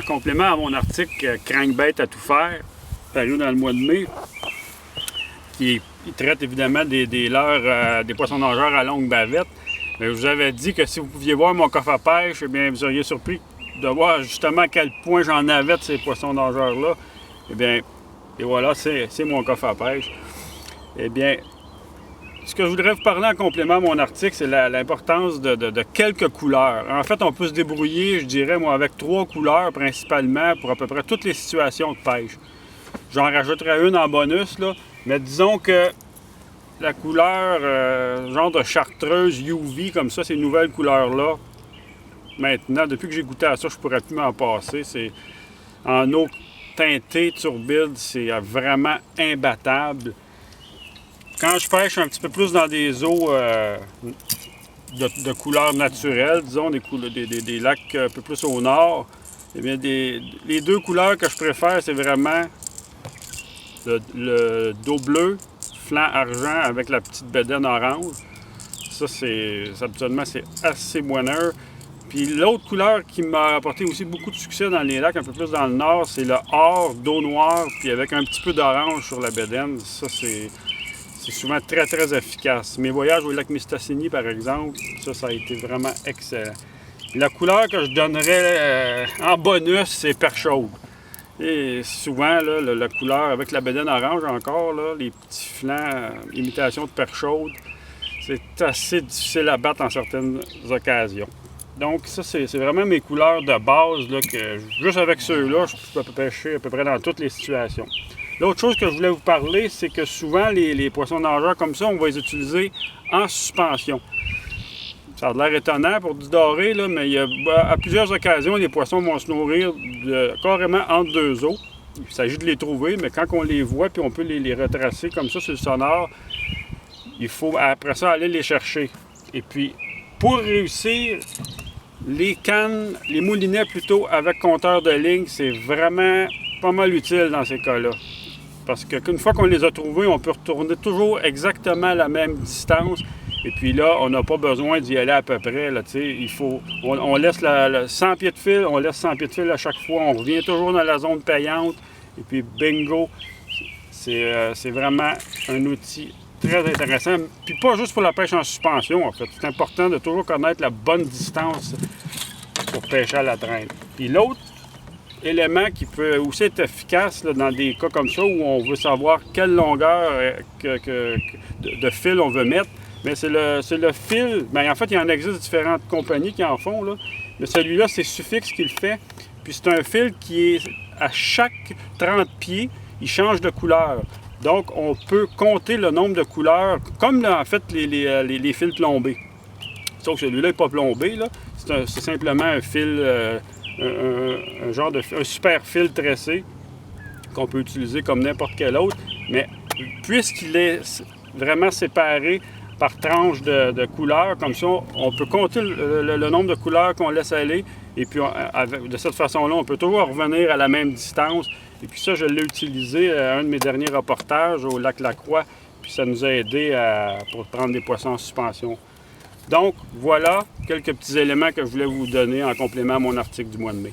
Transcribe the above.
complément à mon article Crankbait à tout faire, paru dans le mois de mai, qui traite évidemment des leurres, des poissons nageurs à longue bavette. Mais je vous avais dit que si vous pouviez voir mon coffre à pêche, eh bien, vous seriez surpris de voir justement à quel point j'en avais de ces poissons nageurs-là. Eh bien, et voilà, c'est mon coffre à pêche. Eh bien, ce que je voudrais vous parler en complément à mon article, c'est l'importance de quelques couleurs. En fait, on peut se débrouiller, je dirais, moi, avec 3 couleurs principalement pour à peu près toutes les situations de pêche. J'en rajouterai une en bonus, là, mais disons que la couleur, genre de chartreuse UV, comme ça, ces nouvelles couleurs-là, maintenant, depuis que j'ai goûté à ça, je pourrais plus m'en passer. C'est en eau teintée, turbide, c'est vraiment imbattable. Quand je pêche un petit peu plus dans des eaux de couleur naturelle, disons des lacs un peu plus au nord, eh bien les 2 couleurs que je préfère, c'est vraiment le dos bleu, flanc argent avec la petite bédaine orange. Ça, habituellement, c'est assez moineur. Puis l'autre couleur qui m'a apporté aussi beaucoup de succès dans les lacs, un peu plus dans le nord, c'est le or, dos noir, puis avec un petit peu d'orange sur la bédaine. Ça, c'est souvent très, très efficace. Mes voyages au lac Mistassini, par exemple, ça a été vraiment excellent. La couleur que je donnerais en bonus, c'est perche chaude. Et souvent, là, la couleur avec la bédaine orange encore, là, les petits flancs, imitation de perche chaude, c'est assez difficile à battre en certaines occasions. Donc ça, c'est vraiment mes couleurs de base, là, que juste avec ceux-là, je peux pêcher à peu près dans toutes les situations. L'autre chose que je voulais vous parler, c'est que souvent, les poissons nageurs comme ça, on va les utiliser en suspension. Ça a l'air étonnant pour du doré, là, mais à plusieurs occasions, les poissons vont se nourrir carrément entre 2 eaux. Il s'agit de les trouver, mais quand on les voit puis on peut les retracer comme ça sur le sonore, il faut après ça aller les chercher. Et puis, pour réussir, les cannes, les moulinets plutôt avec compteur de ligne, c'est vraiment pas mal utile dans ces cas-là. Parce qu'une fois qu'on les a trouvés, on peut retourner toujours exactement à la même distance. Et puis là, on n'a pas besoin d'y aller à peu près. Là, on laisse 100 pieds de fil, on laisse 100 pieds de fil à chaque fois. On revient toujours dans la zone payante. Et puis bingo, c'est vraiment un outil très intéressant. Puis pas juste pour la pêche en suspension, en fait. C'est important de toujours connaître la bonne distance pour pêcher à la traîne. Puis l'autre élément qui peut aussi être efficace là, dans des cas comme ça où on veut savoir quelle longueur de fil on veut mettre, mais c'est le fil. Bien, en fait, il y en existe différentes compagnies qui en font, là, mais celui-là, c'est Suffix qui le fait. Puis c'est un fil qui est à chaque 30 pieds, il change de couleur. Donc, on peut compter le nombre de couleurs, comme là, en fait les fils plombés. Sauf que celui-là n'est pas plombé, là. C'est simplement un fil, un super fil tressé qu'on peut utiliser comme n'importe quel autre. Mais puisqu'il est vraiment séparé par tranche de couleurs, comme ça, on peut compter le nombre de couleurs qu'on laisse aller. Et puis, de cette façon-là, on peut toujours revenir à la même distance. Et puis ça, je l'ai utilisé à un de mes derniers reportages au lac Lacroix. Puis ça nous a aidé pour prendre des poissons en suspension. Donc, voilà quelques petits éléments que je voulais vous donner en complément à mon article du mois de mai.